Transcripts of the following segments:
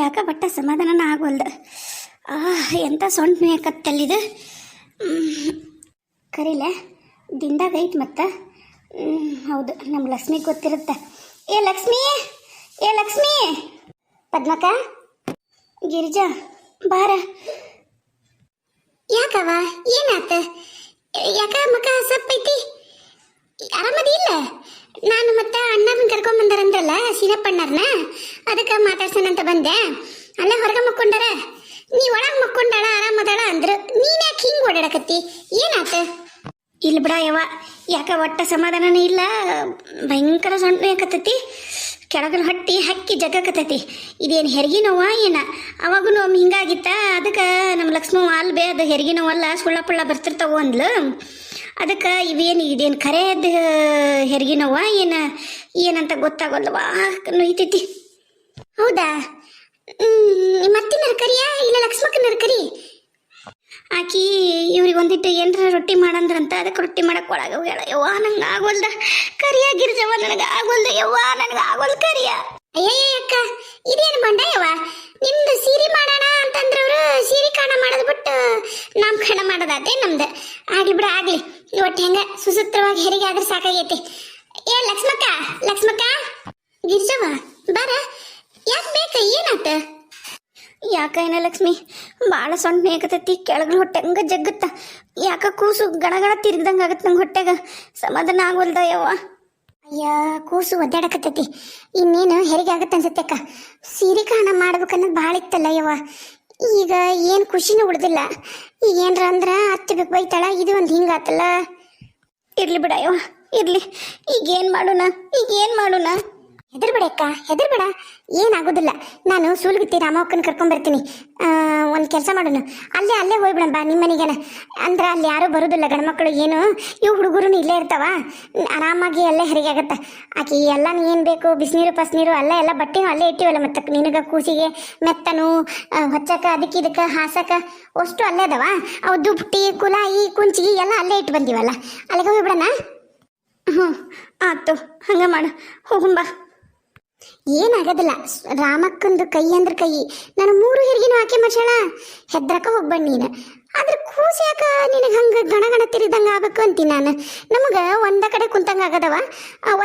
ಯಾಕ ಬಟ್ಟ ಸಮಾಧಾನ ಆಗೋಲ್ದ. ಎಂಥ ಸೊಂಟ ಮೇಕತ್ತಲ್ಲಿದು. ಕರೀಲೆ ದಿಂದಾಗ ಐತಿ ಮತ್ತು. ಹೌದು, ನಮ್ಮ ಲಕ್ಷ್ಮಿಗೆ ಗೊತ್ತಿರುತ್ತೆ. ಏ ಲಕ್ಷ್ಮಿ, ಏ ಲಕ್ಷ್ಮಿ. ಪದ್ಮಕ, ಗಿರಿಜಾ ಬಾರ. ಯಾಕವ ಏನಾತ? ಯಾಕ ಮಕ ಸಪ್ಪೈತಿ? ಆರಾಮದಿ ಇಲ್ಲ? ನಾನು ಮತ್ತೆ ಅಣ್ಣರನ್ನ ಕರ್ಕೊಂಬಂದಾರಂದ್ರಲ್ಲ ಸೀನಪ್ಪಣ್ಣರನ್ನ, ಅದಕ್ಕೆ ಮಾತಾಡ್ಸೋಣಂತ ಬಂದೆ. ಅಲ್ಲೇ ಹೊರಗೆ ಮಕ್ಕೊಂಡಾರ, ನೀ ಒಳಗೆ ಮಕ್ಕೊಂಡಾಳ ಆರಾಮದಾಳ ಅಂದ್ರು. ನೀನ್ ಯಾಕೆ ಹಿಂಗೆ ಓಡಾಡಕತ್ತಿ? ಏನಾತ? ಇಲ್ಲ ಬಿಡ ಯವ್ವ, ಯಾಕ ಒಟ್ಟ ಸಮಾಧಾನನೇ ಇಲ್ಲ. ಭಯಂಕರ ಸೊಂಟ ಯಾಕತ್ತೈತಿ, ಕೆಳಗನ ಹೊಟ್ಟಿ ಹಕ್ಕಿ ಜಗ್ಗಕತ್ತೈತಿ. ಇದೇನು ಹೆರಿಗೆ ನೋವ ಏನ? ಅವಾಗೂ ಒಮ್ಮೆ ಹಿಂಗಾಗಿತ್ತ. ಅದಕ್ಕೆ ನಮ್ಮ ಲಕ್ಷ್ಮವ್ವ ಅಲ್ಬೇ ಅದು ಹೆರಿಗೆ ನೋವಲ್ಲ, ಸುಳ್ಳ ಪುಳ್ಳ ಬರ್ತಿರ್ತಾವ ಅಂದ್ಲು. ಅದಕ್ಕೆ ಇದೇನು ಖರೇದ ಹೆರಿಗೆ ನೋವ ಏನಂತ ಗೊತ್ತಾಗೋಲ್ವಾ ನೋಯ್ತೈತಿ. ಹೌದಾ? ಮತ್ತಿನರ ಕರಿಯಾ ಇಲ್ಲ ಲಕ್ಷ್ಮಕ್ಕನರ ಕರಿ. ಆಕಿ ಇವ್ರಿಗೆ ಒಂದಿಟ್ಟು ಏನರ ರೊಟ್ಟಿ ಮಾಡಂದ್ರಂತ, ಅದಕ್ಕೆ ರೊಟ್ಟಿ ಮಾಡಕ್ಕೆ ಒಳಗೆ ಹೋಗ್ಯಾಳ. ಯವ್ವ ನಂಗೆ ಆಗೋಲ್ದ ಕರಿಯ ಗಿರ್ಜವ್ವ, ನನಗೆ ಆಗೋಲ್ದ ಯವ್ವ, ನನಗೆ ಆಗೋಲ್ ಕರಿಯ. ಅಯ್ಯಯ್ಯ ಅಕ್ಕ, ಇದೇನು ಬಂಡ ಯವ್ವ, ನಿಮ್ದು ಸೀರೆ ಮಾಡೋಣ ಅಂತಂದ್ರವ್ರು ಸೀರೆ ಕಾಣ ಮಾಡೋದು ಬಿಟ್ಟು ನಾಮಕರಣ ಮಾಡೋದಾತೆ ನಮ್ದು. ಆಗ್ಲಿ ಬಿಡ ಆಗ್ಲಿ, ಒಟ್ಟು ಹೆಂಗ ಸುಸೂತ್ರವಾಗಿ ಹೆರಿಗೆ ಆದ್ರೆ ಸಾಕಾಗೈತಿ. ಏ ಲಕ್ಷ್ಮಕ್ಕ, ಲಕ್ಷ್ಮಕ್ಕ, ಗಿರ್ಜವ್ವ ಬಾರ. ಯಾಕೆ ಬೇಕ? ಏನಾತ? ಯಾಕ ಏನ ಲಕ್ಷ್ಮಿ, ಭಾಳ ಸೊಂಟ ಮೇಕತೈತಿ, ಕೆಳಗಡೆ ಹೊಟ್ಟೆ ಹಂಗ ಜಗ್ಗುತ್ತ. ಯಾಕ ಕೂಸು ಗಣಗಣ ತಿರ್ಗ್ದಂಗೆ ಆಗತ್ತೆ ನಂಗೆ ಹೊಟ್ಟೆಗ, ಸಮಾಧಾನ ಆಗೋಲ್ದ ಯವ್ವ. ಅಯ್ಯ ಕೂಸು ಒದ್ದಾಡಕತ್ತೈತಿ, ಇನ್ನೇನು ಹೆರಿಗೆ ಆಗತ್ತೆ ಅನ್ಸತ್ತಕ್ಕ. ಸೀರೆ ಕಾರಣ ಮಾಡ್ಬೇಕನ್ನೋದು ಭಾಳ ಇತ್ತಲ್ಲ ಯವ್ವ. ಈಗ ಏನು ಖುಷಿನೂ ಉಳ್ದಿಲ್ಲ. ಈಗ ಏನ್ರ ಅಂದ್ರೆ ಅತ್ತೆ ಬೇಕು ಬೈತಾಳ, ಇದು ಒಂದು ಹಿಂಗಾತಲ್ಲ. ಇರ್ಲಿ ಬಿಡ ಯವ್ವ, ಇರ್ಲಿ. ಈಗೇನು ಮಾಡೋಣ? ಹೆದರ್ಬೇಡ ಅಕ್ಕ, ಹೆದರ್ಬೇಡ, ಏನಾಗೋದಿಲ್ಲ. ನಾನು ಸೂಲ್ಗಿತ್ತಿ ರಾಮಕ್ಕನ ಕರ್ಕೊಂಡ್ಬರ್ತೀನಿ. ಒಂದು ಕೆಲಸ ಮಾಡೋಣ, ಅಲ್ಲೇ ಹೋಗ್ಬಿಡಣ ಬಾ ನಿಮ್ಮ ಮನೆಗೇನ. ಅಂದ್ರೆ ಅಲ್ಲಿ ಯಾರೂ ಬರೋದಿಲ್ಲ ಗಂಡ್ಮಕ್ಳು, ಏನು ಇವು ಹುಡುಗರು ಇಲ್ಲೇ ಇರ್ತಾವ. ಆರಾಮಾಗಿ ಅಲ್ಲೇ ಹೆರಿಗೆ ಆಗತ್ತ. ಆಕಿ ಎಲ್ಲ ಏನು ಬೇಕು ಬಿಸಿನೀರು ಪಸ್ನೀರು ಎಲ್ಲ ಬಟ್ಟೆನೂ ಅಲ್ಲೇ ಇಟ್ಟಿವಲ್ಲ. ಮತ್ತು ನಿನಗೆ ಕೂಸಿಗೆ ಮೆತ್ತನು ಹೊಚ್ಚಕ ಅದಕ್ಕೆ ಇದಕ್ಕೆ ಹಾಸಕ ಅಷ್ಟು ಅಲ್ಲೇ ಅದಾವ. ಅವು ದುಪ್ಪಟಿ ಕುಲಾಯಿ ಕುಂಚಿಗೆ ಎಲ್ಲ ಅಲ್ಲೇ ಇಟ್ಟು ಬಂದೀವಲ್ಲ, ಅಲ್ಲಿಗೆ ಹೋಗ್ಬಿಡಣ. ಆಯ್ತು, ಹಂಗೆ ಮಾಡ, ಹೋಗುಂಬಾ. ಏನಾಗೋದಿಲ್ಲ, ರಾಮಕ್ಕಂದು ಕೈ ಅಂದ್ರೆ ಕೈ. ನಾನು 3 ಹೆರಿಗೆನೂ ಆಕೆ ಮಾಡ್ಸೋಣ, ಹೆದ್ರಕ ಹೋಗ್ಬಣ್ಣ ನೀನು. ಆದ್ರೆ ಕೂಸು ಯಾಕ ನಿನಗೆ ಹಂಗೆ ಗಣಗಣ ತಿರಿದಂಗೆ ಆಗ್ಬೇಕು ಅಂತೀನಿ ನಾನು. ನಮಗೆ ಒಂದ ಕಡೆ ಕುಂತಂಗೆ ಆಗದವ,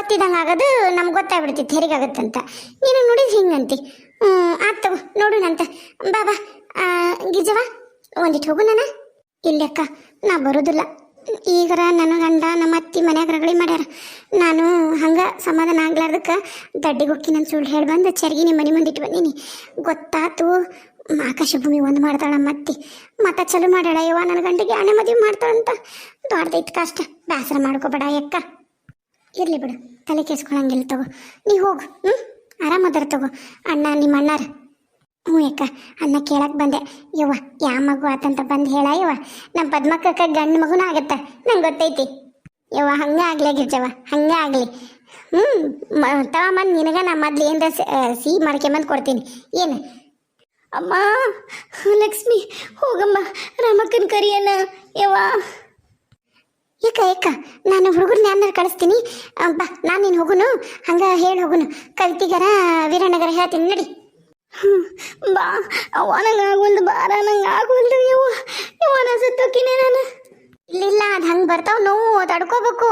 ಒತ್ತಿದಂಗೆ ಆಗೋದು ನಮ್ಗೆ ಗೊತ್ತಾಗ್ಬಿಡ್ತಿತ್ತು ಹೆರಿಗೆ ಆಗತ್ತಂತ. ನೀನು ನೋಡಿದ್ ಹಿಂಗಂತಿ. ಆಯ್ತು ನೋಡೋಣಂತ. ಬಾ ಗಿಜವ ಒಂದಿಟ್ಟು ಹೋಗು. ನಾನು ಇಲ್ಲಕ್ಕ ನಾ ಬರೋದಿಲ್ಲ. ಈಗರ ನನ್ನ ಗಂಡ ನಮ್ಮ ಅತ್ತಿ ಮನ್ಯಾಗ ರಗಳಿ ಮಾಡ್ಯಾರ. ನಾನು ಹಂಗೆ ಸಮಾಧಾನ ಆಗ್ಲಾರ್ದಕ್ಕೆ ದಡ್ಡಿಗೆ ಹೋಗಿ ನನ್ನ ಸುಳ್ಳು ಹೇಳಿ ಬಂದು ಚರ್ಗಿ ನಿಮ್ಮ ಮನೆ ಮುಂದಿಟ್ಟು ಬಂದೀನಿ. ಗೊತ್ತಾತು, ಆಕಾಶ ಭೂಮಿ ಒಂದು ಮಾಡ್ತಾಳ ಮತ್ತಿ ಮತ ಚಲೋ ಮಾಡ್ಯಾಳ. ಯವ್ವ ನನ್ನ ಗಂಡಿಗೆ ಆಣೆ ಮದುವೆ ಮಾಡ್ತಾಳಂತ ದೊಡ್ಡದೈತಿ ಕಷ್ಟ. ಬೇಸರ ಮಾಡ್ಕೋಬೇಡ ಯಕ್ಕ. ಇರ್ಲಿ ಬಿಡು, ತಲೆ ಕೇಸ್ಕೊಳಂಗಿಲ್ಲ ತಗೋ. ನೀ ಹೋಗು. ಆರಾಮದಾರ ತಗೋ ಅಣ್ಣ ನಿಮ್ಮ ಅಣ್ಣಾರ. ಯಕ್ಕ, ಅನ್ನ ಕೇಳಕ್ಕೆ ಬಂದೆ. ಯವ್ವ ಯಾವ ಮಗು ಆತಂತ ಬಂದು ಹೇಳ ಯವ್ವ. ನಮ್ಮ ಪದ್ಮಕ್ಕಕ್ಕ ಗಂಡು ಮಗುನ ಆಗತ್ತ, ನಂಗೆ ಗೊತ್ತೈತಿ ಯವ್ವ. ಹಂಗೆ ಆಗ್ಲಿ ಗಿರ್ಜವ್ವ, ಹಂಗೆ ಆಗಲಿ. ತಗೊಂಬಂದು ನಿನಗೆ ನಾ ಮೊದ್ಲು ಏನರ ಸಿಹಿ ಮಾಡ್ಕೊಂಬಂದು ಕೊಡ್ತೀನಿ. ಏನು ಅಮ್ಮ? ಲಕ್ಷ್ಮಿ ಹೋಗಮ್ಮ, ರಾಮಕ್ಕನ ಕರಿಯನ ಯವ್ವ. ಯಕ್ಕ ನಾನು ಹುಡುಗರನ್ನ ಯಾರನ್ನಾರು ಕಳಿಸ್ತೀನಿ. ಬಾ, ನಾನು ನೀನು ಹೋಗುನು, ಹಂಗೆ ಹೇಳಿ ಹೋಗುನು. ಕವಿತಿಗರ ವೀರಣ್ಣಗರ ಹೇಳ್ತೀನಿ ನಡಿ. ಬಾ ಅವ್ವ, ನಂಗೆ ಆಗೋಲ್ದು, ಬಾರ ನಂಗೆ ಆಗೋಲ್ದು ಯವ್ವ ನಾ ಸತ್ತೋಕಿನೇ ನಾನು. ಇಲ್ಲ ಅದು ಹಂಗೆ ಬರ್ತಾವ ನೋವು, ತಡ್ಕೋಬೇಕು.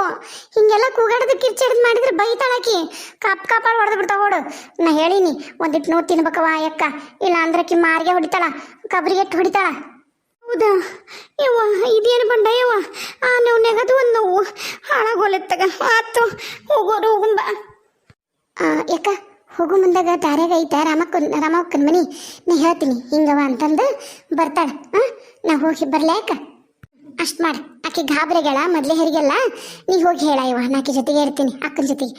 ಹಿಂಗೆಲ್ಲ ಕೂಗಾಡೋದು ಕಿರ್ಚಾಡೋದು ಮಾಡಿದ್ರೆ ಬೈತಾಳಕಿ, ಕಾಪಾಡು ಹೊಡೆದು ಬಿಡ್ತಾವ. ಹೊಡು, ನಾ ಹೇಳಿನಿ ಒಂದಿಟ್ಟು ನೋವು ತಿನ್ಬೇಕವ ಯಕ್ಕ, ಇಲ್ಲ ಅಂದ್ರೆ ಮಾರಿಗೆ ಹೊಡಿತಾಳ, ಕಬ್ರಿಗೆ ಎಟ್ಟು ಹೊಡಿತಾಳ. ಹೌದಾ ಯವ್ವ? ಇದೇನು ಬಂಡ ಯವ್ವ, ಆ ನೋವು ನೆಗದು ಒಂದು ನೋವು ಹಾಳಾಗೋಲೆತ್ತಗ. ಆತು ಹೋಗುಂಬ. ಯಕ್ಕ ಹೋಗು ಮುಂದಾಗ ದಾರ್ಯಾಗ ಐತ ರಾಮಕ್ಕನ ಮನಿ. ನಾ ಹೇಳ್ತೀನಿ ಹಿಂಗವ ಅಂತಂದು ಬರ್ತಾಳ. ನಾ ಹೋಗಿ ಬರ್ಲಾ ಅಕ್ಕ? ಅಷ್ಟು ಮಾಡಿ. ಆಕೆ ಗಾಬರಿಗಳ ಮೊದಲೇ ಹೆರಿಗೆಲ್ಲ. ನೀ ಹೋಗಿ ಹೇಳ ಇವ, ನಾಕಿ ಜೊತೆಗೆ ಇರ್ತೀನಿ, ಅಕ್ಕನ ಜೊತೆಗೆ.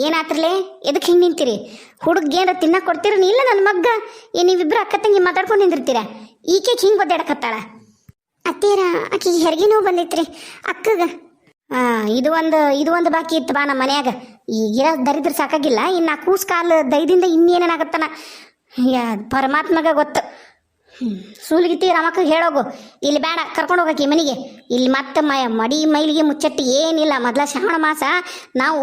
ಏನಾತ್ರಲೆ ಎದಕ್ಕೆ ಹಿಂಗೆ ನಿಂತೀರಿ? ಹುಡುಗೇನ್ರ ತಿನ್ನಕ್ಕೆ ಕೊಡ್ತೀರ? ಇಲ್ಲ ನನ್ನ ಮಗ್ಗ ನೀವಿಬ್ರು ಅಕ್ಕ ತಂಗಿ ಮಾತಾಡ್ಕೊಂಡು ನಿಂದಿರ್ತೀರ. ಈಕೆ ಹಿಂಗೆ ಒದ್ದಾಡಕತ್ತಾಳ. ಅತ್ತೇರ ಆಕೆ ಹೆರಿಗೆ ನೋವು ಬಂದೈತ್ರಿ ಅಕ್ಕಗ. ಇದು ಒಂದು ಬಾಕಿ ಇತ್ತು ಬಾ ನಮ್ಮ ಮನ್ಯಾಗ. ಈಗ ದರಿದ್ರ ಸಾಕಾಗಿಲ್ಲ, ಇನ್ನು ಕೂಸ್ ಕಾಲು ದಯದಿಂದ ಇನ್ನೇನೇನಾಗತ್ತನ ಪರಮಾತ್ಮಗ ಗೊತ್ತು. ಸೂಲಿಗಿತ್ತಿ ರಾಮಕ್ಕ ಹೇಳೋಗು, ಇಲ್ಲಿ ಬೇಡ ಕರ್ಕೊಂಡು ಹೋಗಕ್ಕೆ ಮನೆಗೆ. ಇಲ್ಲಿ ಮತ್ತೆ ಮಡಿ ಮೈಲಿಗೆ ಮುಚ್ಚಟ್ಟಿ ಏನಿಲ್ಲ. ಮೊದಲ ಶ್ರಾವಣ ಮಾಸ ನಾವು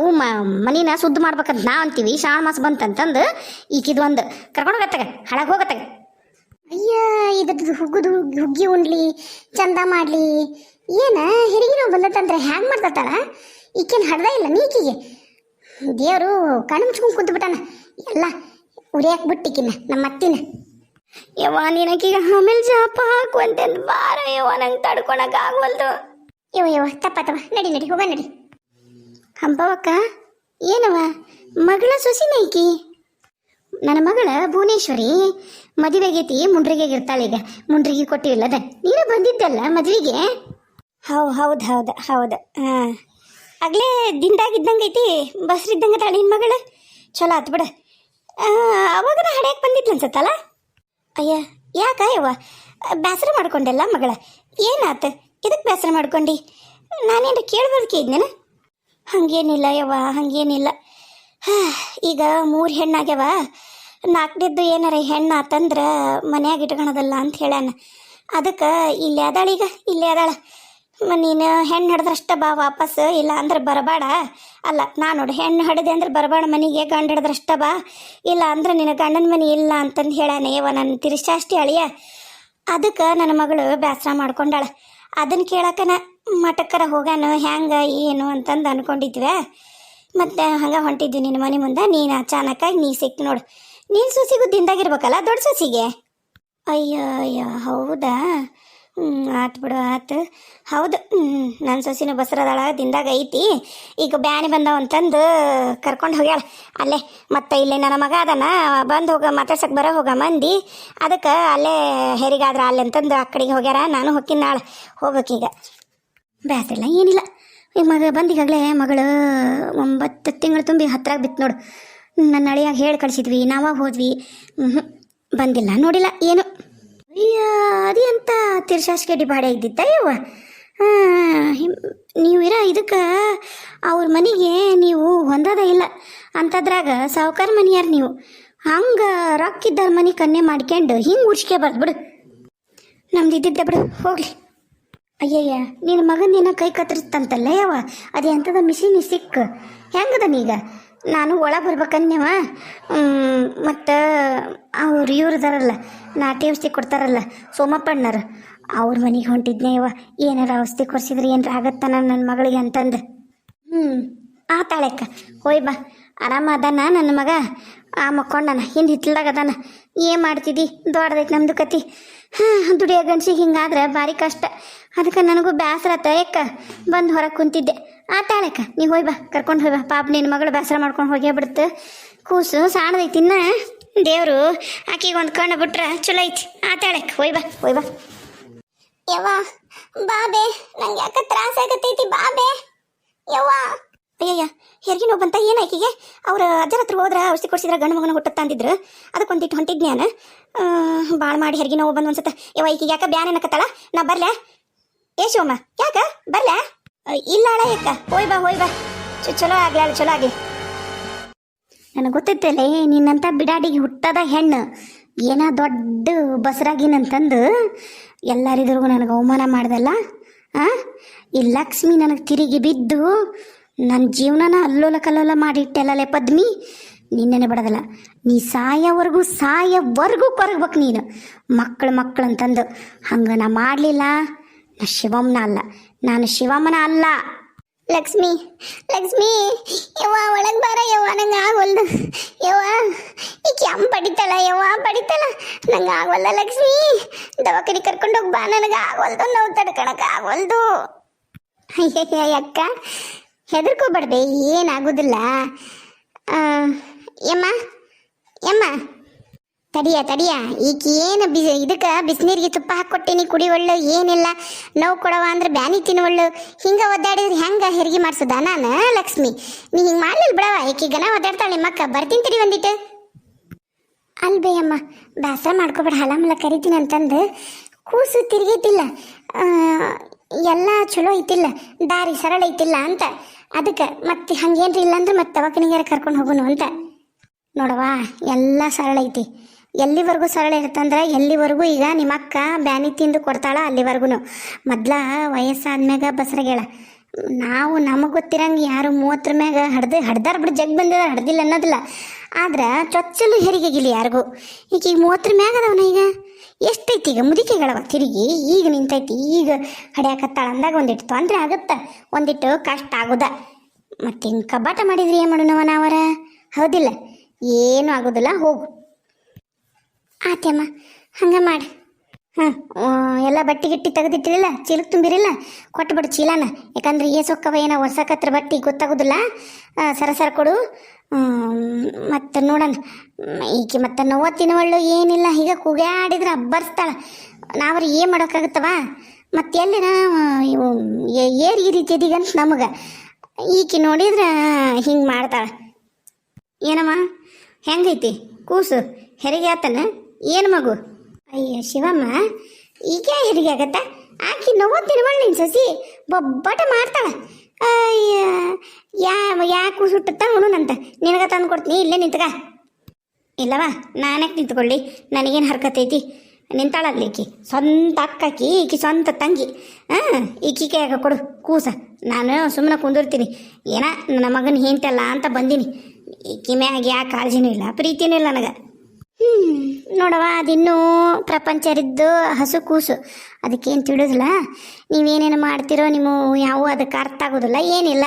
ಮನಿನ ಶುದ್ಧ ಮಾಡ್ಬೇಕಂತ ನಾವು ಅಂತೀವಿ. ಶ್ರಾವಣ ಮಾಸ ಬಂತಂತಂದು ಈಕಿದು ಒಂದು ಕರ್ಕೊಂಡು ಹೋಗತ್ತಾಗ, ಹಾಳಾಗಿ ಹೋಗತ್ತಾಗ. ಅಯ್ಯ, ಇದ್ರದ್ದು ಹುಗ್ಗಿ ಉಣ್ಲಿ, ಚಂದ ಮಾಡ್ಲಿ, ಏನ ಹೆರಿಗೆ ನಾವು ಬಂದತ್ತಂದ್ರೆ ಹ್ಯಾಂಗ ಮಾಡ್ತಾಳ ಈಕೇನು ಹಡ್ದ ಇಲ್ಲ ನೀಕಿಗೆ. ದೇವರು ಕಣ್ಣು ಮುಚ್ಕೊಂಡು ಕುಂತ್ಬಿಟ್ಟಾನ, ಎಲ್ಲ ಉರಿಯಾಕ್ ಬಿಟ್ಟಿಕಿನ ನಮ್ಮ ಅತ್ತಿನ. ಯವ್ವ ನಿನಕೀಗ ಆಮೇಲೆ ಜಾಪ ಹಾಕುವಂತೆಂದು ಬಾರ ಯವ್ವ, ನಂಗೆ ತಡ್ಕೊಳಕ್ ಆಗವಲ್ದು. ಯವ್ವ ತಪ್ಪ ನಡಿ ಹೋಗ ನಡಿ. ಹಂಪವಕ್ಕ ಏನವ ಮಗಳ ಸೊಸಿನ ಈಕಿ? ನನ್ನ ಮಗಳ ಭುವನೇಶ್ವರಿ ಮದುವೆಗೈತಿ, ಮುಂಡ್ರಿಗೆ ಇರ್ತಾಳೆ ಈಗ. ಮುಂಡ್ರಿಗೆ ಕೊಟ್ಟಿಲ್ಲದ ನೀನು ಬಂದಿದ್ದಲ್ಲ ಮದುವೆಗೆ? ಹೌದು ಹಾಂ, ಆಗ್ಲೇ ದಿಂದಾಗಿದ್ದಂಗೆ ಐತಿ, ಬಸ್ರಿದ್ದಂಗೆ ತಾಳೆ ನಿನ್ನ ಮಗಳು. ಚಲೋ ಆತು ಬಿಡ. ಅವಾಗ ಹಡ್ಯಾಕೆ ಬಂದಿದ್ಲು ಅನ್ಸತ್ತಲ್ಲ? ಅಯ್ಯ ಯಾಕ ಯವ್ವ ಬೇಸರ ಮಾಡ್ಕೊಂಡೆಲ್ಲ ಮಗಳ? ಏನಾತ, ಇದಕ್ಕೆ ಬೇಸರ ಮಾಡ್ಕೊಂಡು? ನಾನೇನು ಕೇಳ್ಬಾರ್ಕೆ ಇದ್ನೇನ? ಹಾಗೇನಿಲ್ಲ ಯವ್ವ, ಹಾಗೇನಿಲ್ಲ. ಈಗ 3 ಹೆಣ್ಣಾಗ್ಯವ, 4ನೇದ್ದು ಏನಾರ ಹೆಣ್ಣು ಆತಂದ್ರೆ ಮನ್ಯಾಗ ಇಟ್ಕೊಳೋದಲ್ಲ ಅಂತ ಹೇಳ್ಯಾನ. ಅದಕ್ಕೆ ಇಲ್ಲೇ ಅದಾಳೀಗ, ಇಲ್ಲೇ ಅದಾಳ. ನೀನು ಹೆಣ್ಣು ಹಿಡಿದ್ರಷ್ಟ ಬಾ ವಾಪಸ್, ಇಲ್ಲ ಅಂದ್ರೆ ಬರಬೇಡ. ಅಲ್ಲ ನಾನು ನೋಡಿ, ಹೆಣ್ಣು ಹಿಡಿದೆ ಅಂದ್ರೆ ಬರಬೇಡ ಮನೆಗೆ, ಗಂಡು ಹಿಡಿದ್ರಷ್ಟ ಬಾ, ಇಲ್ಲ ಅಂದ್ರೆ ನಿನ್ನ ಗಂಡನ ಮನೆ ಇಲ್ಲ ಅಂತಂದು ಹೇಳ್ಯಾನ. ಯವ್ವ ನನ್ನ ತಿರ್ಸಾಷ್ಟಿ ಅಳಿಯ. ಅದಕ್ಕೆ ನನ್ನ ಮಗಳು ಬೇಸರ ಮಾಡ್ಕೊಂಡಾಳ. ಅದನ್ನು ಕೇಳಕ್ಕನ ಮಠಕ್ಕರ ಹೋಗಾನು ಹ್ಯಾಂಗ ಏನು ಅಂತಂದು ಅಂದ್ಕೊಂಡಿದ್ವಿ. ಮತ್ತು ಹಂಗೆ ಹೊಂಟಿದ್ವಿ ನಿನ್ನ ಮನೆ ಮುಂದೆ. ನೀನು ಅಚಾನಕ್ಕಾಗಿ ನೀ ಸಿಕ್ತು ನೋಡು. ನೀನು ಸೊಸಿಗೂ ದಿಂದಾಗಿರ್ಬೇಕಲ್ಲ ದೊಡ್ಡ ಸೊಸಿಗೆ. ಅಯ್ಯ ಹೌದಾ? ಆತು ಬಿಡು, ಆತು. ಹೌದು, ನನ್ನ ಸೊಸಿನ ಬಸರದಾಳ, ದಿಂದಾಗ ಐತಿ. ಈಗ ಬ್ಯಾನಿ ಬಂದವ ಅಂತಂದು ಕರ್ಕೊಂಡು ಹೋಗ್ಯಾಳ ಅಲ್ಲೇ. ಮತ್ತು ಇಲ್ಲಿ ನನ್ನ ಮಗ ಅದನ ಬಂದು ಮಾತಾಡ್ಸಕ್ಕೆ ಹೋಗ ಮಂದಿ. ಅದಕ್ಕೆ ಅಲ್ಲೇ ಹೆರಿಗಾದ್ರೆ ಅಲ್ಲೇ ಅಂತಂದು ಆ ಕಡೆಗೆ ಹೋಗ್ಯಾರ. ನಾನು ಹೊಕ್ಕಿನ ನಾಳೆ ಹೋಗ್ಬೇಕೀಗ. ಬೇಸರಿಲ್ಲ ಏನಿಲ್ಲ. ಈಗ ಬಂದಿಗಾಗಲೇ ಮಗಳು 9 ತಿಂಗಳು ತುಂಬಿ 10 ಬಿತ್ತು ನೋಡು. ನನ್ನ ಅಳಿಯಾಗ ಹೇಳಿ ಕಳಿಸಿದ್ವಿ, ನಾವಾಗ ಹೋದ್ವಿ, ಬಂದಿಲ್ಲ, ನೋಡಿಲ್ಲ ಏನು. ಅಯ್ಯ ಅದೇ ಅಂತ ತಿರ್ಸಾಸ್ಕೆ ಡಿಬಾಡೆ ಇದ್ದಿತ್ತ ಯವ್ವ. ನೀವು ಇದಕ್ಕೆ ಅವ್ರ ಮನೆಗೆ ನೀವು ಹೊಂದದ ಇಲ್ಲ ಅಂತದ್ರಾಗ ಸಾವುಕಾರ ಮನೆಯಾರ ನೀವು. ಹಂಗೆ ರೊಕ್ಕಿದ್ದಾರ ಮನೆ ಕನ್ನೆ ಮಾಡ್ಕೊಂಡು ಹಿಂಗೆ ಉಡ್ಸ್ಕೆ ಬಿಡು. ನಮ್ದು ಇದ್ದಿದ್ದೆ ಬಿಡು, ಹೋಗ್ಲಿ. ಅಯ್ಯಯ್ಯ ನಿನ್ನ ಮಗನೇನ ಕೈ ಕತ್ತರಿಸ್ತಂತಲ್ಲ ಯವ್ವ, ಅದು ಎಂಥದ ಮಿಷಿನ್ ಸಿಕ್ಕ ಹೆಂಗದ ನೀಗ? ನಾನು ಒಳಗೆ ಬರ್ಬೇಕನ್ಯವ. ಮತ್ತು ಅವ್ರು ಇವ್ರದಾರಲ್ಲ, ನಾಟಿ ಔಷಧಿ ಕೊಡ್ತಾರಲ್ಲ ಸೋಮಪ್ಪಣ್ಣರು, ಅವ್ರ ಮನೆಗೆ ಹೊಂಟಿದ್ನೇ ಯವ್ವ. ಏನಾರ ಔಷಧಿ ಕೊಡ್ಸಿದ್ರೆ ಏನಾರ ಆಗತ್ತಾನ ನನ್ನ ಮಗಳಿಗೆ ಅಂತಂದು. ಆತಾಳೆಕ್ಕ ಹೋಯ್ ಬಾ. ಆರಾಮ ಅದಾನ ನನ್ನ ಮಗ? ಮಕ್ಕೊಂಡನ, ಹಿಂದೆ ಹಿತ್ಲಾಗ ಅದಾನ. ಏನು ಮಾಡ್ತಿದ್ದಿ? ದೊಡ್ಡದೈತೆ ನಮ್ದು ಕತಿ. ದುಡಿಯೋ ಗಂಡ್ಸಿಗೆ ಹಿಂಗಾದ್ರೆ ಭಾರಿ ಕಷ್ಟ. ಅದಕ್ಕೆ ನನಗೂ ಬೇಸರ ಆತ ಯಾಕ ಬಂದು ಹೊರಗೆ ಕುಂತಿದ್ದೆ. ಆತಾಳೆಕ್ಕ ನೀ ಹೋಯ್ ಬಾ, ಕರ್ಕೊಂಡು ಹೋಯ್ ಬಾ. ಪಾಪ ನಿನ್ನ ಮಗಳು ಬೇಸರ ಮಾಡ್ಕೊಂಡು ಹೋಗೇ ಬಿಡುತ್ತೆ. ಕೂಸು ಸಾಣದೈತಿ ಇನ್ನ. ದೇವರು ಆಕೆಗೆ ಒಂದು ಕಣ್ಣು ಬಿಟ್ರೆ ಚಲೋ ಐತಿ. ಆತಾಳೆಕ್ಕ ಹೋಯ್ ಬಾ. ಯವ್ವ ಬಾಬೆ, ನಂಗೆ ಯಾಕೆ ತ್ರಾಸ ಆಗತೈತಿ ಬಾಬೆ ಯವ್ವ. ಅಯ್ಯಯ್ಯ ಹೆರಿಗೆ ನೋವು ಬಂತ ಏನು ಆಕೆಗೆ? ಅವ್ರ ಅಜ್ಜರ ಹತ್ರ ಹೋದ್ರೆ ಔಷಧಿ ಕೊಡ್ಸಿದ್ರೆ ಗಂಡು ಮಗನ ಹುಟ್ಟುತ್ತ ಅಂದಿದ್ರು. ಅದಕ್ಕೊಂದಿಟ್ಟು ಹೊಂಟಿದ್ನಿ ನಾನು. ಭಾಳ ಮಾಡಿ ಹೆರಿಗೆ ನೋವು ಬಂದು ಅನ್ಸುತ್ತೆ ಯವ್ವ. ಈಕೆಗೆ ಯಾಕೆ ಬ್ಯಾನ್ ಏನಕತ್ತಲ್ಲ? ನಾ ಬರ್ಲೆ? ಏ ಶಿವಮ್ಮ ಯಾಕ ಬರ್ಲೆ? ಇಲ್ಲ ಅಳ ಯಾಕ? ಹೋಯ್ ಬಾ. ಚಲೋ ಆಗ್ಲಿ. ನನಗೆ ಗೊತ್ತೈತಲ್ಲ ನಿನ್ನಂತ ಬಿಡಾಡಿಗೆ ಹುಟ್ಟದ ಹೆಣ್ಣು ಏನ ದೊಡ್ಡ ಬಸರಾಗಿನಂತಂದು ಎಲ್ಲರಿದ್ರಿಗೂ ನನಗೆ ಅವಮಾನ ಮಾಡ್ದಲ್ಲ. ಈ ಲಕ್ಷ್ಮಿ ನನಗೆ ತಿರುಗಿ ಬಿದ್ದು ನನ್ನ ಜೀವನನ ಅಲ್ಲೋಲ ಕಲ್ಲೋಲ ಮಾಡಿಟ್ಟೆಲ್ಲೇ ಪದ್ಮಿ. ನಿನ್ನೆನೆ ಬಿಡೋದಲ್ಲ, ನೀ ಸಾಯವರೆಗೂ ಕೊರಗ್ಬೇಕು ನೀನು. ಮಕ್ಕಳು ಅಂತಂದು ಹಂಗೆ ನಾ ಮಾಡಲಿಲ್ಲ. ನಾ ಶಿವಮ್ಮನ ಅಲ್ಲ, ನಾನು ಶಿವಮ್ಮನ ಅಲ್ಲ. ಲಕ್ಷ್ಮಿ ಯವ್ವ ಒಳಗೆ ಬಾರ ಯವ್ವ, ನಂಗೆ ಆಗೋಲ್ದು ಯವ್ವ. ಈಕೆ ಅಮ್ಮ ಬಡಿತಾಳ ಯವ್ವ, ನಂಗೆ ಆಗೋಲ್ಲ ಲಕ್ಷ್ಮಿ. ದವಾಖಾನೆ ಕರ್ಕೊಂಡೋಗಿ ಬಾ, ನನಗೆ ಆಗೋಲ್ದು, ನೋವು ತಡ್ಕೊಳಕ್ಕೆ ಆಗೋಲ್ದು. ಅಕ್ಕ ಹೆದರ್ಕೋಬಾರ್ದೆ, ಏನಾಗೋದಿಲ್ಲ. ಯಮ್ಮ ತಡಿಯ ಈಗ ಏನು ಇದಕ್ಕೆ ಬಿಸಿನೀರಿಗೆ ತುಪ್ಪ ಹಾಕ್ಕೊಟ್ಟೇನಿ, ಕುಡಿವಳ್ಳು, ಏನಿಲ್ಲ. ನೋವು ಕೊಡವ ಅಂದ್ರೆ ಬ್ಯಾನಿ ತಿನ್ನುವಳ್ಳು. ಹಿಂಗೆ ಒದ್ದಾಡಿದ್ರೆ ಹೆಂಗೆ ಹೆರಿಗೆ ಮಾಡಿಸೋದ ನಾನು? ಲಕ್ಷ್ಮಿ ನೀ ಹಿಂಗೆ ಮಾಡ್ಲಿಲ್ಲ ಬಿಡವ. ಈಕೀಗನ ಒದ್ದಾಡ್ತಾಳೆ ನಿಮ್ಮಕ್ಕ. ಬರ್ತೀನಿ ತಡಿ ಒಂದಿಟ್ಟು. ಅಲ್ಬೇ ಅಮ್ಮ, ಬೇಸರ ಮಾಡ್ಕೊಬೇಡ, ಹಲಮಲ ಕರಿತೀನಿ ಅಂತಂದು. ಕೂಸು ತಿರುಗೈತಿಲ್ಲ, ಎಲ್ಲ ಚಲೋ ಐತಿಲ್ಲ, ದಾರಿ ಸರಳ ಐತಿಲ್ಲ ಅಂತ. ಅದಕ್ಕೆ ಮತ್ತೆ ಹಂಗೇನ್ರಿ ಇಲ್ಲಾಂದ್ರೆ ಮತ್ತೆ ದವಾಖಾನಿಗಾರ ಕರ್ಕೊಂಡು ಹೋಗೋನು ಅಂತ. ನೋಡವಾ ಎಲ್ಲ ಸರಳ ಐತಿ. ಎಲ್ಲಿವರೆಗೂ ಸರಳ ಇರ್ತಂದ್ರೆ ಎಲ್ಲಿವರೆಗೂ ಈಗ ನಿಮ್ಮ ಅಕ್ಕ ಬ್ಯಾನಿ ತಿಂದು ಕೊಡ್ತಾಳ ಅಲ್ಲಿವರೆಗೂ. ಮೊದ್ಲ ವಯಸ್ಸಾದ್ಮ್ಯಾಗ ಬಸರಗೇಳ ನಾವು ನಮಗೆ ಗೊತ್ತಿರಂಗೆ ಯಾರು 30 ಮ್ಯಾಗ ಹಡ್ದಾರ ಬಿಡು, ಜಗ್ ಬಂದಿದ ಹಡ್ದಿಲ್ಲ ಅನ್ನೋದಿಲ್ಲ. ಆದ್ರೆ ಚೊಚ್ಚಲು ಹೆರಿಗೆಗಿಲ್ಲ ಯಾರಿಗೂ. ಈಗ 30 ಮ್ಯಾಗ ಅದವನ ಈಗ ಎಷ್ಟೈತಿ ಈಗ ಮುದಿಕೆಗಳವ ತಿರುಗಿ ಈಗ ನಿಂತೈತಿ, ಈಗ ಹಡಿಯಾಕತ್ತಾಳ ಅಂದಾಗ ಒಂದಿಟ್ಟು ತೊಂದರೆ ಆಗುತ್ತೆ, ಒಂದಿಟ್ಟು ಕಷ್ಟ ಆಗೋದ. ಮತ್ತೆ ಹಿಂಗೆ ಕಬ್ಬಾಟ ಮಾಡಿದ್ರಿ ಏನು ಮಾಡೋಣವ ನಾವರ, ಹೌದಿಲ್ಲ? ಏನೂ ಆಗೋದಿಲ್ಲ, ಹೋಗು. ಆತ್ಯಮ್ಮ ಹಂಗೆ ಮಾಡಿ. ಹಾಂ, ಎಲ್ಲ ಬಟ್ಟೆ ಗಿಟ್ಟಿ ತೆಗೆದಿಟ್ಟಿರಲ್ಲ, ಚೀಲಕ್ಕೆ ತುಂಬಿರಿಲ್ಲ, ಕೊಟ್ಬಿಡು ಚೀಲನ. ಯಾಕಂದ್ರೆ ಸೊಕ್ಕವ ಏನೋ ಹೊಸಕತ್ರ ಬಟ್ಟೆ ಗೊತ್ತಾಗೋದಿಲ್ಲ. ಸರ ಕೊಡು. ಮತ್ತು ನೋಡೋಣ ಈಕೆ ಮತ್ತೆ ನೋವತ್ತಿನವಳ್ಳು ಏನಿಲ್ಲ, ಈಗ ಕೂಗಾಡಿದ್ರೆ ಅಬ್ಬರ್ಸ್ತಾಳೆ. ನಾವ್ರಿ ಏನು ಮಾಡೋಕ್ಕಾಗುತ್ತವ? ಮತ್ತೆ ಎಲ್ಲಿನ ಇವು ಈ ರೀತಿ ಇದೀಗಂತ ನಮಗೆ ಈಕೆ ನೋಡಿದ್ರೆ ಹಿಂಗೆ ಮಾಡ್ತಾಳೆ. ಏನಮ್ಮ ಹೆಂಗೈತಿ ಕೂಸು? ಹೆರಿಗೆ ಆತನ ಏನು ಮಗು? ಅಯ್ಯೋ ಶಿವಮ್ಮ, ಈಗ ಹೆರಿಗೆ ಆಗತ್ತ? ಆಕಿ ನೋವತ್ತಿನವಳು ನಿನ್ನ ಸಸಿ ಬೊಬ್ಬಟ ಮಾಡ್ತಾಳೆ. ಅಯ್ಯ ಯಾ ಕೂಸು ಹುಟ್ಟುತ್ತಾ ಉಣುನಂತ ನಿನಗೆ ತಂದು ಕೊಡ್ತೀನಿ, ಇಲ್ಲೇ ನಿಂತ್ಕ. ಇಲ್ಲವಾ ನಾನ್ಯಾಕೆ ನಿಂತ್ಕೊಳ್ಳಿ, ನನಗೇನು ಹರ್ಕತೈತಿ? ನಿಂತಾಳಲ್ಲಿ ಈಕಿ ಸ್ವಂತ ಅಕ್ಕಾಕಿ, ಈಕಿ ಸ್ವಂತ ತಂಗಿ. ಈಕಿಗೆ ಕೊಡು ಕೂಸ, ನಾನು ಸುಮ್ಮನೆ ಕುಂದಿರ್ತೀನಿ. ಏನ ನನ್ನ ಮಗನ ಹಿಂತಲ್ಲ ಅಂತ ಬಂದೀನಿ. ಈಕಿ ಮ್ಯಾಗ ಯಾಕೆ ಕಾಳಜಿನೂ ಇಲ್ಲ, ಪ್ರೀತಿನೂ ಇಲ್ಲ ನನಗೆ. ನೋಡವ, ಅದಿನ್ನೂ ಪ್ರಪಂಚರಿದ್ದು ಹಸು ಕೂಸು, ಅದಕ್ಕೇನು ತಿಳಿದಿಲ್ಲ. ನೀವೇನೇನು ಮಾಡ್ತಿರೋ ನಿಮ್ಮ ಯಾವ ಅದಕ್ಕೆ ಅರ್ಥ ಆಗೋದಿಲ್ಲ, ಏನಿಲ್ಲ.